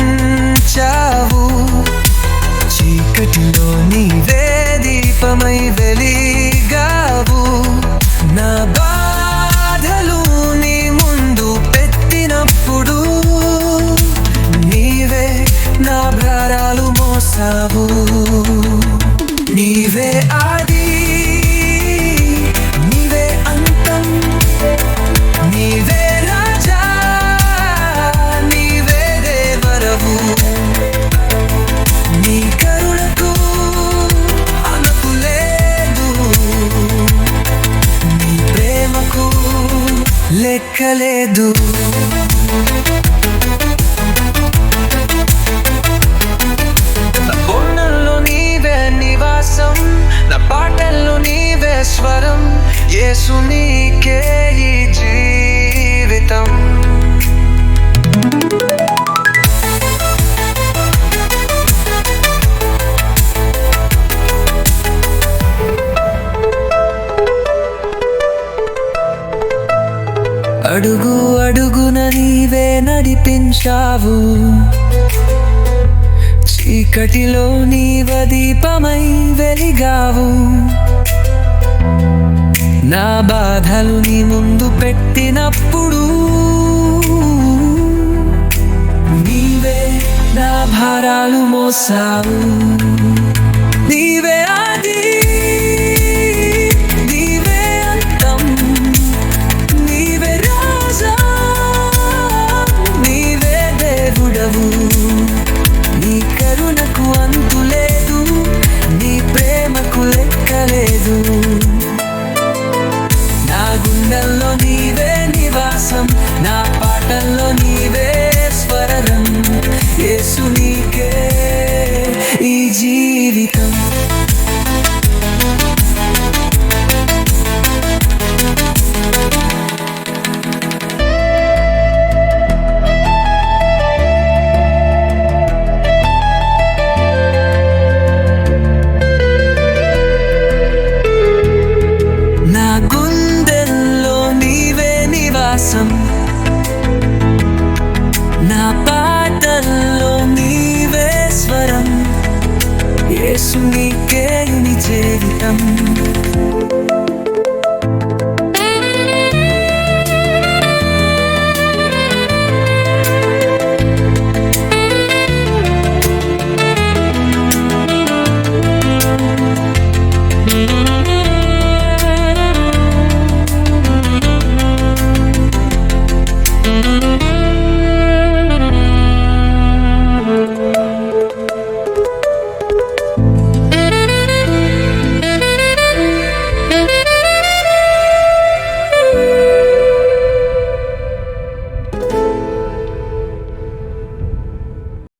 వెలిగించావు. చీకటిలో నీవే దీపమై వెలిగావు. నా బాధలు నీ ముందు పెట్టినప్పుడు నీవే నా భారాలు మోసావు. నీవే ఆది, నీవే అంతం, నీవే రాజా, నీవే దేవరవు. నీ కరుణకు అలుపు లేదు, నీ ప్రేమకు లెక్కలేదు. నా పాటల్లో నీవే స్వరం, యేసు నీకే ఈ జీవితం. అడుగు అడుగున నీవే నడిపించావు. చీకటిలో నీవ దీపమై వెలిగావు. నా బాధలు నీ ముందు పెట్టినప్పుడు నీవే నా భారాలు మోసావు. నీవే ఆది, నీవే అంతం, నీవే రాజా, నీవే దేవుడవు. నీ కరుణకు అంతు లేదు, నీ ప్రేమకు లెక్కలేదు. నా గుండెల్లో నీవే నివాసం, నా పాటల్లో నీవే స్వరం, యేసు నీకే ఈ జీవితం. నా గుండెల్లో నీవే నివాసం, నా పాటల్లో నీవే స్వరం, యేసు నీకే నీ జీవితం.